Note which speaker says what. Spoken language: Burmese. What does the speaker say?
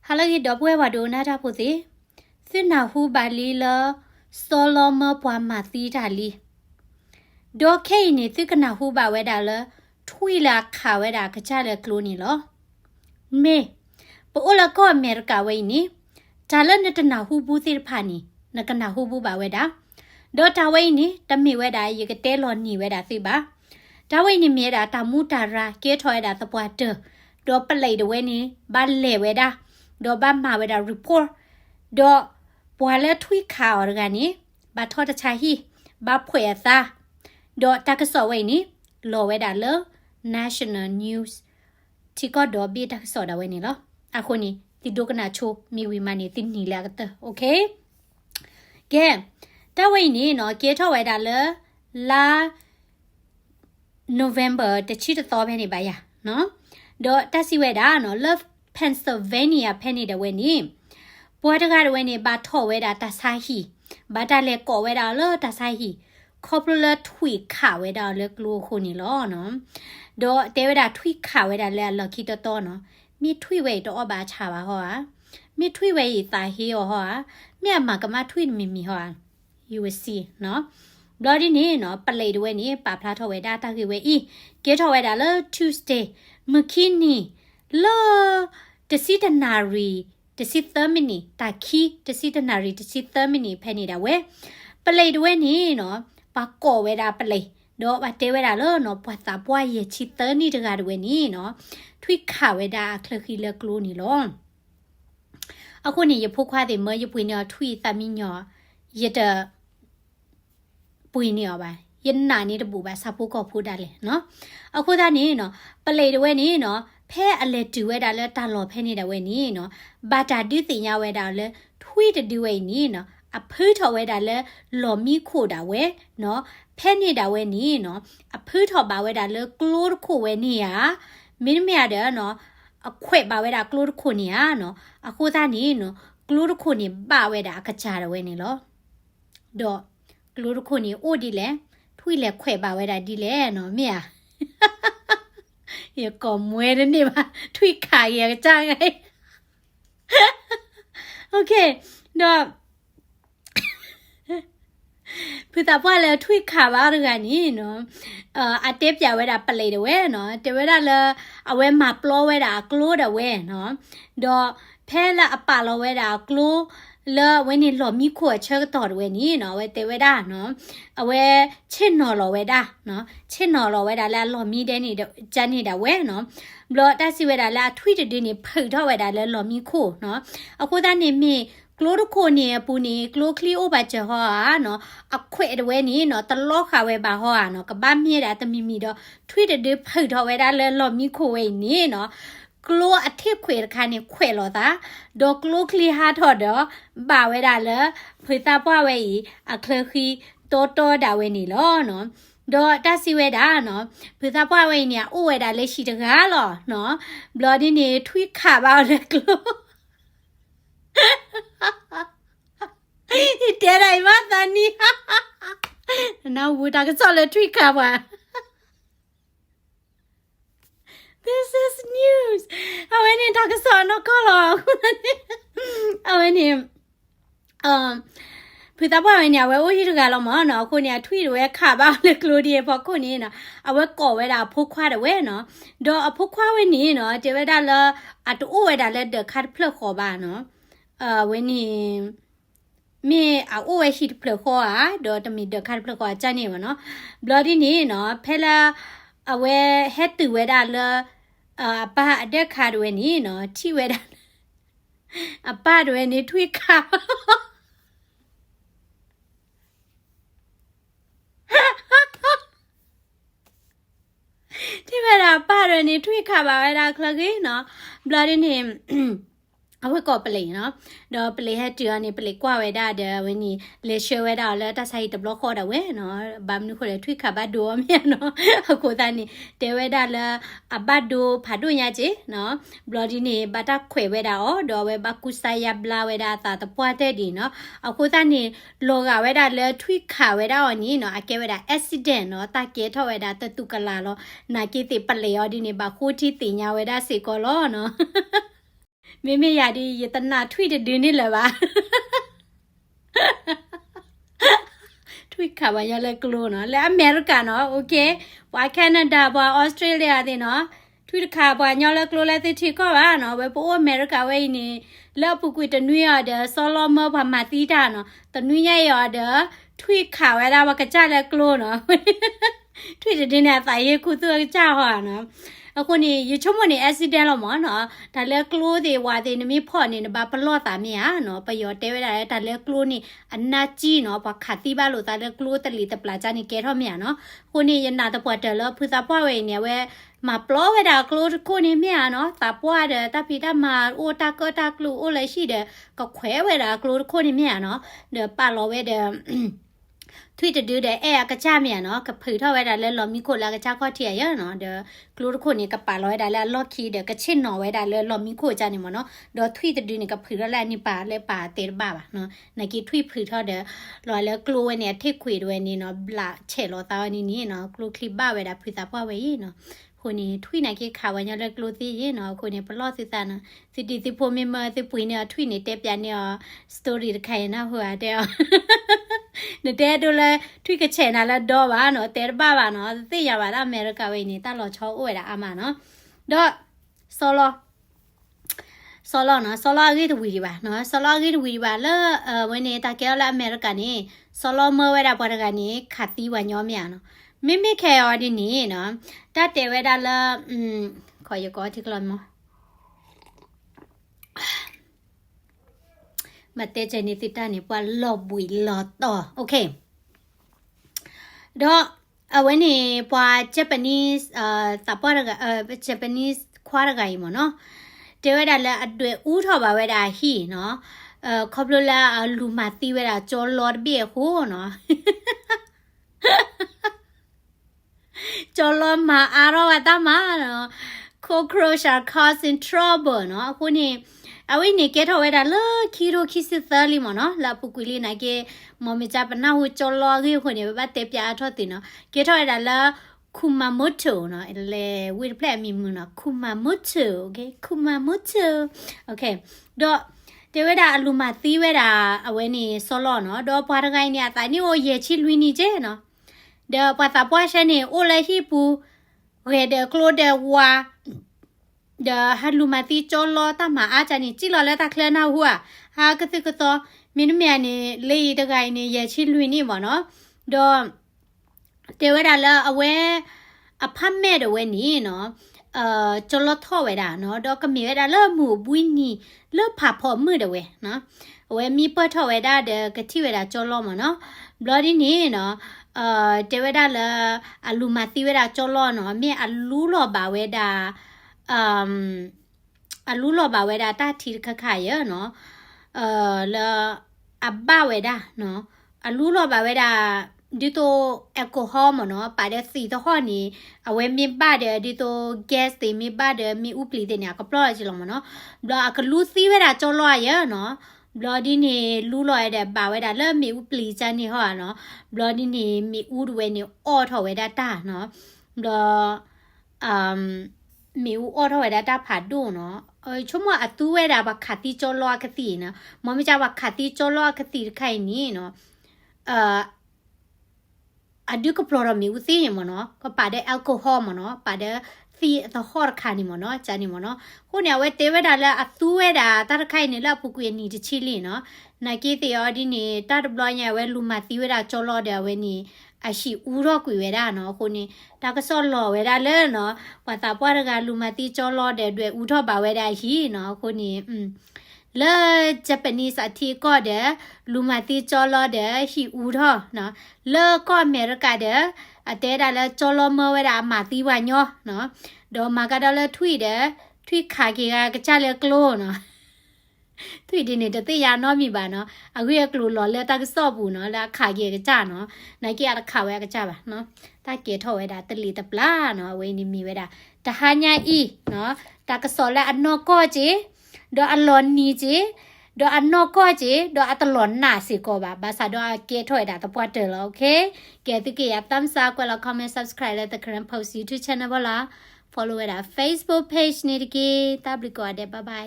Speaker 1: 哈了个多不会话多那他不是，是那户把里了，所罗门把马西打里，多开呢这个那户把外打了，推了卡外打个家了克罗尼了，没，不我了个美个为呢，家了那个那户不是怕呢，那个那户不把外打，多他为呢，他没外打一个带了你外打是吧？他为呢没打他木打ra，给他外打是不得，多不来的为呢，把来外打。ดอบ้ามาเวลา report ดอปัวแล้วทุยข่าวกันนี้บาทอดชาฮีบาเผยซาดอตากสอไว้นี้รอเวลาเล national news ที่ก็ดอบีตากสอดเอาไว้นี่เหรออะคนนี้ติดดูกันนะโชมีวิมานี่ติดนี่แล้วก็เตอโอเคแกตาไว้นี่เนาะเกทอไว้ดาเลลา November ตะชิตะตอแพ่นี่บายะเนาะดอตาสิไว้ดาเนาะ love Pennsylvania ဖဲနေတယ်ဝဲနေပွားတကားဝဲနေဘာထော်ဝဲတာတဆိုင်ဟီဘာတလဲကော်ဝဲတာလောတဆိုင်ဟီခေါပလထွေခါဝဲတာလဲကလိုခုနေလောနော်ဒေါ်တဲဝဲတာထွေခါဝဲတာလဲလခိတတော်နော်မိထွေဝဲတော့ဘာချပါဟောမိထွေဝဲဤတာဟီဟောမြတ်မှာကမထွေမီမီဟော you will see နော်ဒေါ်ဒီနေနော်ပလေတဝဲနေပါဖလားထော်ဝဲတာတခိဝဲဤကဲထော်ဝဲတာလဲ Tuesday မခိနီလောတစီတနာရီတစီသမီနီတာခီတစီတနာရီတစီသမီနီဖဲနေတာဝဲပလေတဝဲနေနော်ပါကောဝဲတာပလေတော့ဘာတဲဝဲတာလောနော်ပွားတာပွားရဲ့ချီတနီတကားတဝဲနေနော်ထွိခါဝဲတာခလခီလကလိုနီလောအခုနေရဖို့ခွားတယ်မရပွေနော်ထွိသမီညောရတပွေနေရောပါยนนานี่ตะปูบาซาโปก็พูดได้เลยเนาะအခုသားနေเนาะပလေတဝဲနေเนาะဖဲအလဲတူဝဲတာလဲတာလော်ဖဲနေတာဝဲနေเนาะဘာတာတိတင်ညာဝဲတာလဲထွေးတူဝဲနေเนาะအဖឺထော်ဝဲတာလဲလော်မီခိုတာဝဲเนาะဖဲနေတာဝဲနေเนาะအဖឺထော်ပါဝဲတာလဲကလိုးခိုဝဲနေရမင်းမရတဲ့เนาะအခွဲ့ပါဝဲတာကလိုးခိုနေရเนาะအခုသားနေเนาะကလိုးခိုနေပါဝဲတာကကြရဝဲနေလောတော့ကလိုးခိုနေအိုဒီလဲထွေးလဲခွဲ့ပါဝဲတာဒီလဲเนาะမြတ်อย่าก่อมวยนะนี่มาทุยขายอย่าจ้างไงโอเคดอกคือตาพ่อแล้วทุยขาบ้าหรือไงนี่เนาะอาเทปอย่าไว้ด่าปเลยเด้อเว้ยเนาะเดี๋ยวไว้ด่าเลยเอาไว้มาปล้อไว้ด่ากลัวเด้อเว้ยเนาะดอกแพ้ละอปาเราไว้ด่ากลัวแล้วเว้ยนี่หล่อมีขวดเชิงต่อเว้ยนี่เนาะเว้ยเตไว้ด่าเนาะเอาไว้เช่นนอเราไว้ด่าเนาะเช่นนอเราไว้ด่าแล้วหล่อมีเดนี่จันนี่ด่าเว้ยเนาะบลอตาสิไว้ด่าแล้วทวีตดีนี่เผิดท่อไว้ด่าแล้วหล่อมีคู่เนาะเอาคู่ด้านนี้มีกลัวทุกคนเนี่ยปูนี่กลัวคลีโอบาเจฮอเนาะเอาเขวดเว้ยนี่เนาะตลอดขาไว้บาฮอเนาะกับบ้านมีด่าแต่มีดอกทวีตดีเผิดท่อไว้ด่าแล้วหล่อมีคู่ไว้นี่เนาะกลัวอาทิตย์เขวดค่ะเนี่ยเขวดหรอตาดอกกลัวคลีหาทอดเด้อบ่าไว้ด่าเลยเผยตาป้าไว้อีอะเคลคีโตด่าไว้นี่ล้อเนาะดอตาสิเวดาเนาะเพื่อตาป้าไว้เนี่ยโอ้เวดาเลยชีตะกาหรอเนาะบลอดีนี่ทุยขาบ้าเลยกลัวเดี๋ยวได้มาตอนนี้น้าวูตาก็สอนเลยทุยขาบ้าThis is news เอาไว้นี่ตาก็สอนเนาะก็หรอเอาไว้นี่พี่ตาพ่อเนี่ยเว้ยโอ้ยทุกอย่างเราหมอเนาะคนเนี่ยทวีตเว้ยขาบ้าเลยกลัวดีพอคนนี้เนาะเอาไว้ก่อไว้ด่าพกคว้าเว้ยเนาะดอกพกคว้าไว้นี่เนาะเจไว้ด่าละอะตัวไว้ด่าละเดคัดเพลขอบ้าเนาะเว้ยนี่มีเอาไว้ฮิตเพลขออ่ะดอกจะมีเดคัดเพลขอจันนี่วะเนาะบลอดีนี่เนาะเพลเอาไว้เฮ็ดตัวไว้ด่าละป้าเด็กขาด้วยนี่เนาะที่เวดาป้าด้วยนี่ทวีขาที่เวลาป้าด้วยนี่ทวีขาบ่าเวลาคลักกี้เนาะบลาดินี่เอาไว้ก่อเปลี่ยนเนาะเดี๋ยวเปลี่ยนให้เจอนี่เปลี่ยนกว่าไว้ได้เดี๋ยววันนี้เลเชอร์ไว้ได้แล้วถ้าใส่ตับล็อกคอได้เว้ยเนาะบางคนเลยทวีขาบ้าดูไม่เนาะกูตานี่เดี๋ยวไว้ได้แล้วบ้าดูผ่าดูยังจีเนาะบลอดีนี่บ้าตาเขวไว้ได้อ๋อเดี๋ยวไว้บ้ากุศลบลาไว้ได้ตาตะปวดเตดีเนาะกูตานี่โลกาไว้ได้แล้วทวีขาไว้ได้อันนี้เนาะอาเกไว้ได้อุบิเหตุเนาะตาเกทไว้ได้ตะตุกลาเนาะนาเกติเปลี่ยนดีนี่บ้าคู่ที่ติญาไว้ได้สิกอล้อเนาะ ไม่อยากดียตนาทุยจะดื้อนี่แหละวะทุยข่าวยังเล็กลูเนาะแล้วอเมริกาเนาะโอเคว่าแคนาดาว่าออสเตรเลียดิเนาะทุยข่าวว่ายังเล็กลูแล้วที่ก็ว่าเนาะเว้ยพวกอเมริกาเว้ยนี่แล้วพวกกูจะนุ่ยเดี๋ยวซอลมอพม่าตีตาเนาะแต่นุ่ยใหญ่เดี๋ยวทุยข่าวไว้ได้ว่ากระจายเล็กลูเนาะทุยจะดีเนี่ยใส่กูตัวเจ้าหัวเนาะအခုနေရချုံမနေ accident လို့မနော်ဒါလဲ close တွေဝါတွေနမီဖော့နေဘာပလော့တာမြာနော်ပယောတဲဝဲတာဒါလဲ close နေအနာကြီးနော်ဘာခတိပါလို့ဒါလဲ close တလီတပလာချာနေကဲထော့မြာနော်ခုနေရနာတပွားတယ်လို့ဖူစာပွားဝဲနေဝဲမပလော့ဝဲတာ close ခုနေမြာနော်တာပွားတယ်တပီတမအိုတာကတာကလူအိုလည်းရှိတယ်ကခွဲဝဲတာ close ခုနေမြာနော်ဒါပါလော့ဝဲတယ်ထွေးတူတဲ့အဲ့ကကြမြန်နော်ကဖေထောက်ဝဲတာလဲလော်မီခိုလာကကြခေါ်ထရရနော်ဒကလိုခုနေကပါလော်ဝဲတာလဲလော့ခီတဲ့ကချစ်နော်ဝဲတာလဲလော်မီခိုကြနေမနော်ဒေါ်ထွေးတူနေကဖေရလဲနိပါလဲပါတေပါပါနော်နကီထွေးဖေထောက်တဲ့လော်လဲကလိုဝဲနေထိခွေတွေနေနော်ဘလာချဲလော်သားနေနေနော်ကလိုခလီပါဝဲတာဖေသာပွားဝဲရနော်ခုနေထွေးနိုင်ကခါဝဲညလဲကလိုသေးရနော်ခုနေဘလော့စစ်သားနော်စီတီစီဖိုမီမစီပွေနေထွေးနေတဲ့ပြန်နေစတိုရီတခိုင်နော်ဟိုအတဲ့နေတဲ့တို့လဲထွေးကချဲနာလဲတော့ပါနော်တဲပါပါနော်သိရပါလားအမေရိကဝိနေတလော်ချောအိုရတာအမနော်တော့ဆောလောနော်ဆောလောဂိတဝီဒီပါနော်ဆောလောဂိတဝီဒီပါလဲဝိနေတာကဲလာအမေရိကနေဆောလောမဝဲတာပေါ်တကနေခတ်တီးဝညောမြနော်မိခဲရောဒီနေနော်တတဲဝဲတာလဲခေါ်ရကောတိကလမမတဲချင်နေတိတနေပွာလော့ဘွီလော့တော့โอเคတော့အဝနေပွာ Japanese တပွားရJapanese ခွာရဂိုင်မနော်တဲဝဲတာလဲအတွေ့ဦးထော်ပါဝဲတာဟီနော်ခေါပလိုလာလူမတီဝဲတာကျော်လော်ဘီဟိုနော်ကျော်လော်မအားရောတမနော် cockroach are causing trouble နော်အခုနေအဝိနေကဲထော်ဝဲတာလဲခီရိုခီစစ်သလီမနော်လာပုကွေလီနိုင်ကေမမချပနာဟိုကျော်လော်ကြီးခုနေဘတ်တေပြာထော်တင်နော်ကဲထော်ဝဲတာလဲKumamoto နော်လေဝိပလက်မီမနော် Kumamoto okay Kumamoto okay တော့တေဝဲတာအလူမသီးဝဲတာအဝဲနေဆောလော့နော်တော့ဘွားတကိုင်းနေအတိုင်းဟိုရေချီလွီနေကျဲနော်တော့ပတ်တာပွားရှဲနေအိုလေဟီပူရေဒကလိုဒဝါဒါဟလူမသီးကျော်လောတမအားချနေကြည့်လော်လဲတာခလနာဟူဟာကတိကတော့မင်းမြန်နေလေတကိုင်းနေရေချီလွီနေပါနော်တော့တေဝဲတာလဲအဝဲအဖတ်မဲ့တော့ဝဲနေနော်ကျော်လောထော့ဝဲတာနော်တော့ကမေဝဲတာလဲမူပွီးနီလဲဖာဖော်မှုတော့ဝဲနော်ဝဲမီပတ်ထော့ဝဲတာတဲ့ကတိဝဲတာကျော်လောမနော်ဘလော်ဒီနေနော်တေဝဲတာလဲအလူမသီဝဲတာကျော်လောနော်မြအလူလောပါဝဲတာအလူလောပါဝဲတာတာထီခခရနော်လဲအဘဝဲတာနော်အလူလောပါဝဲတာဒီတော့အယ်ကိုဟောမနော်ပါတဲ့စီတော့ဟောနေအဝဲမြပါတယ်ဒီတော့ gas တွေမြပါတယ်မြဥပလီတဲ့ညာကပလော့ချလောမနော်ဘလာကလူစီဝဲတာကြောလောရနော်ဘလာဒီနေလူလောရတဲ့ပါဝဲတာလဲမြဥပလီချန်နေဟောနော်ဘလာဒီနေမြဥဒဝဲနေအော်ထော်ဝဲတာတာနော်ဘလာမြဥအော်ထော်ဝဲတာတာဖာဒိုနော်ချုံမအတူဝဲတာဘာခတိကြောလောကတိနော်မမကြဘာခတိကြောလောကတိခိုင်နီနော်အဒုကပလော်မီဦးသိရမနော်ကပါတဲ့အယ်ကိုဟောမနော်ပါတဲ့သီသဟောခါနီမနော်ဂျာနီမနော်ခုနေဝဲတေဝဲတာလဲအသူဝဲတာတရခိုင်နေလပုကွေနီတချီလီနော်နကီတီအော်ဒီနေတာတဘလောညဝဲလူမသီဝဲတာကျော်လော်တယ်ဝဲနီအရှိဦးရောကွေဝဲတာနော်ခုနေတာကစောလော်ဝဲတာလဲနော်ပတာပွားရကလူမသီကျော်လော်တဲ့အတွက်ဦးထော့ပါဝဲတာဟီနော်ခုနေလဲ Japanese အထီကောတဲ့လူမတိကျော်လော်တဲ့ဟီဦးတော့နော်လဲကောအမေရိကတဲ့အတဲတာလဲကျော်လော်မဝဲတာအမတိဝညောနော်ဒေါ်မာကတော့လဲထွေတဲ့ထွေခါကြီးကကြလဲကလိုနော်ထွေဒီနေတဲ့တေရနော်မိပါနော်အခုရကလိုလော်လဲတာကစော့ဘူးနော်လာခါကြီးကကြနော်နိုင်ကြီးရခါဝဲကကြပါနော်တာကေထော်ဝဲတာတလီတပလာနော်ဝဲနေမိဝဲတာတဟာညာဤနော်တာကစော်လဲအနော်ကောကြီးดออลอนนีจีดออันนอกก็จีดออัตลอนน่าสิก็บาภาษาดอเกถอยดาตะปวดเตอโอเคเกติเกยับตั้มซากว่าเราคอมเมนต์ subscribe แล้วแต่ครั้ง post YouTube channel บ่ล่ะ follow ไว้ดา Facebook page นี่ดิเกตับลิกอเดบายบาย